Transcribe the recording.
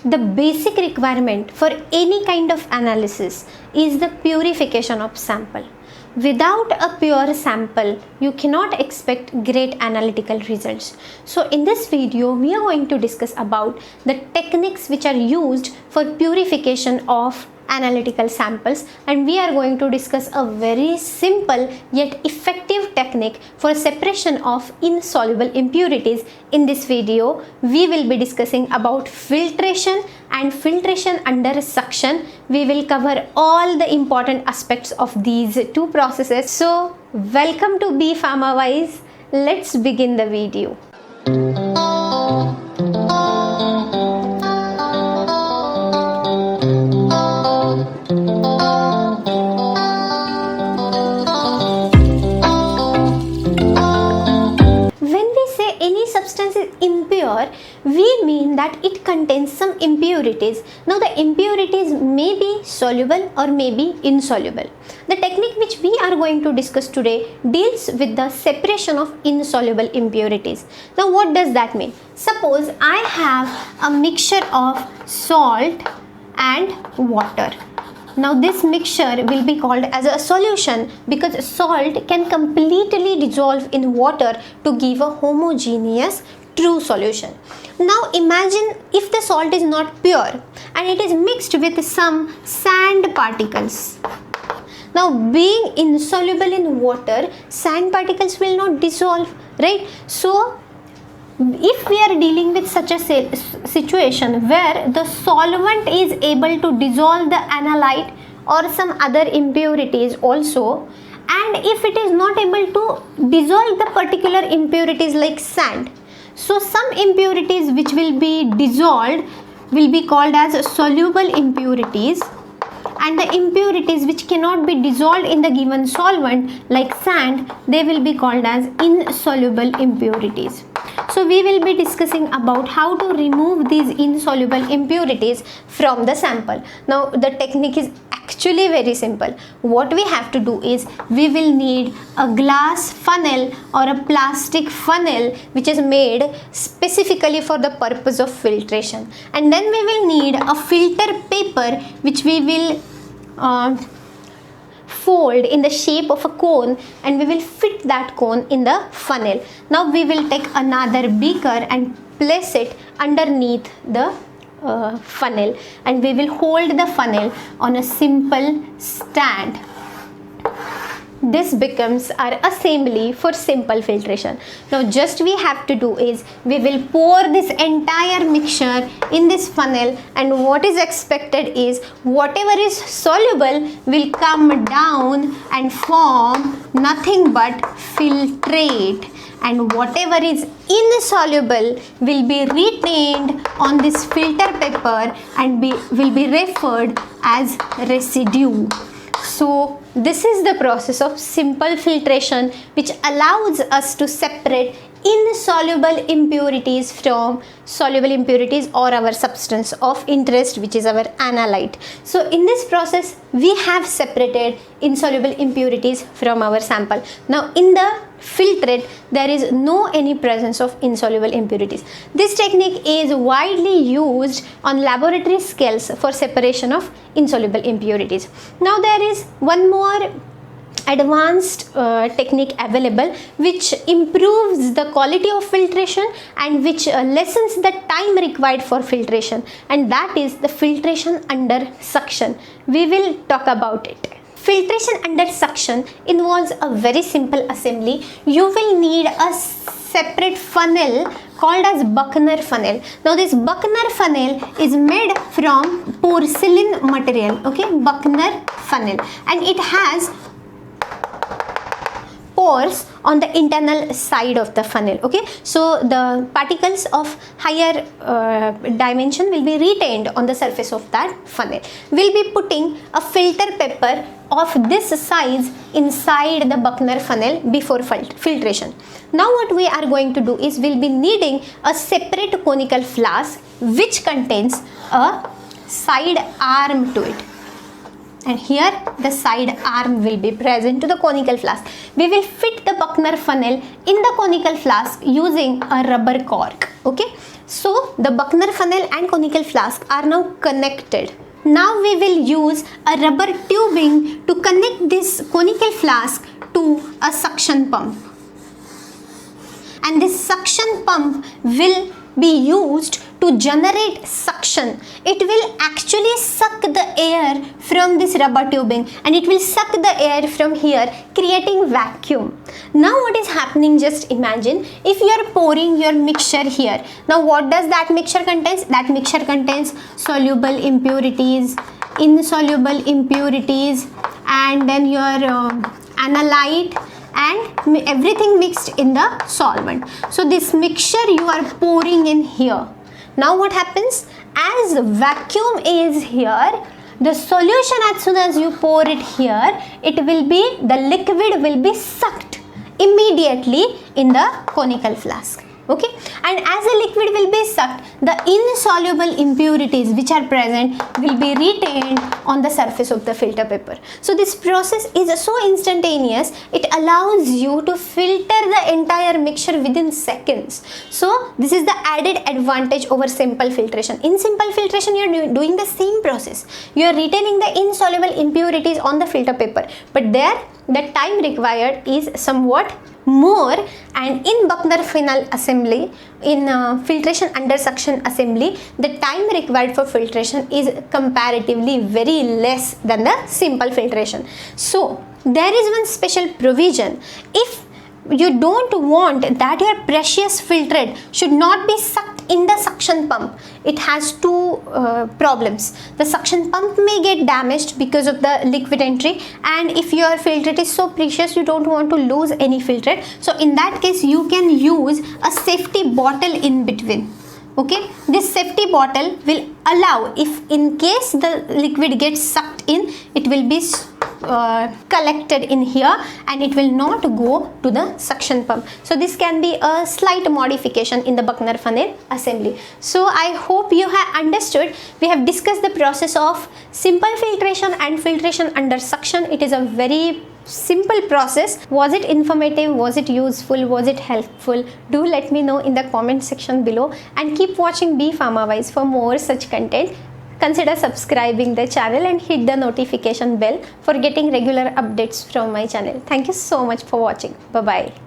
The basic requirement for any kind of analysis is the purification of sample. Without a pure sample, you cannot expect great analytical results. So in this video, we are going to discuss about the techniques which are used for purification of analytical samples, and we are going to discuss a very simple yet effective technique for separation of insoluble impurities. In this video, we will be discussing about filtration and filtration under suction. We will cover all the important aspects of these two processes. So welcome to Be Pharmawise. Let's begin the video. Impure, we mean that it contains some impurities. Now the impurities may be soluble or may be insoluble. The technique which we are going to discuss today deals with the separation of insoluble impurities. Now what does that mean? Suppose I have a mixture of salt and water. Now this mixture will be called as a solution because salt can completely dissolve in water to give a homogeneous true solution. Now imagine if the salt is not pure and it is mixed with some sand particles. Now being insoluble in water, sand particles will not dissolve, right? So if we are dealing with such a situation where the solvent is able to dissolve the analyte or some other impurities also, and if it is not able to dissolve the particular impurities like sand, so some impurities which will be dissolved will be called as soluble impurities, and the impurities which cannot be dissolved in the given solvent like sand, they will be called as insoluble impurities. So we will be discussing about how to remove these insoluble impurities from the sample. Now the technique is actually very simple. What we have to do is we will need a glass funnel or a plastic funnel which is made specifically for the purpose of filtration, and then we will need a filter paper which we will fold in the shape of a cone, and we will fit that cone in the funnel. Now we will take another beaker and place it underneath the funnel, and we will hold the funnel on a simple stand. This becomes our assembly for simple filtration. Now just we have to do is we will pour this entire mixture in this funnel, and what is expected is whatever is soluble will come down and form nothing but filtrate, and whatever is insoluble will be retained on this filter paper and will be referred as residue. So this is the process of simple filtration which allows us to separate insoluble impurities from soluble impurities or our substance of interest, which is our analyte. So in this process we have separated insoluble impurities from our sample. Now in the filtrate there is no any presence of insoluble impurities. This technique is widely used on laboratory scales for separation of insoluble impurities. Now there is one more advanced technique available which improves the quality of filtration and which lessens the time required for filtration, and that is the filtration under suction. We will talk about it. Filtration under suction involves a very simple assembly. You will need a separate funnel called as Buchner funnel. Now this Buchner funnel is made from porcelain material, okay, Buchner funnel, and it has pores on the internal side of the funnel, okay. So the particles of higher dimension will be retained on the surface of that funnel. We'll be putting a filter paper of this size inside the Buchner funnel before filtration. Now what we are going to do is we'll be needing a separate conical flask which contains a side arm to it. And here the side arm will be present to the conical flask. We will fit the Buchner funnel in the conical flask using a rubber cork. Okay. So the Buchner funnel and conical flask are now connected. Now we will use a rubber tubing to connect this conical flask to a suction pump. And this suction pump will be used to generate suction. It will actually suck the air from this rubber tubing and it will suck the air from here, creating vacuum. Now what is happening, just imagine if you are pouring your mixture here. Now what does that mixture contains? That mixture contains soluble impurities, insoluble impurities, and then your analyte and everything mixed in the solvent. So this mixture you are pouring in here. Now what happens? As vacuum is here, the solution, as soon as you pour it here, the liquid will be sucked immediately in the conical flask. Okay, and as the liquid will be sucked, the insoluble impurities which are present will be retained on the surface of the filter paper. So this process is so instantaneous, it allows you to filter the entire mixture within seconds. So this is the added advantage over simple filtration. In simple filtration you are doing the same process, you are retaining the insoluble impurities on the filter paper, but there the time required is somewhat more, and in Buchner funnel assembly, in filtration under suction assembly, the time required for filtration is comparatively very less than the simple filtration. So there is one special provision. If you don't want that your precious filtrate should not be sucked in the suction pump, it has two problems. The suction pump may get damaged because of the liquid entry, and if your filtrate is so precious you don't want to lose any filtrate, so in that case you can use a safety bottle in between. Okay, this safety bottle will allow, if in case the liquid gets sucked in, it will be collected in here and it will not go to the suction pump. So this can be a slight modification in the Buchner funnel assembly. So I hope you have understood. We have discussed the process of simple filtration and filtration under suction. It is a very simple process. Was it informative? Was it useful? Was it helpful? Do let me know in the comment section below, and keep watching Be Pharmawise for more such content. Consider subscribing the channel and hit the notification bell for getting regular updates from my channel. Thank you so much for watching. Bye bye.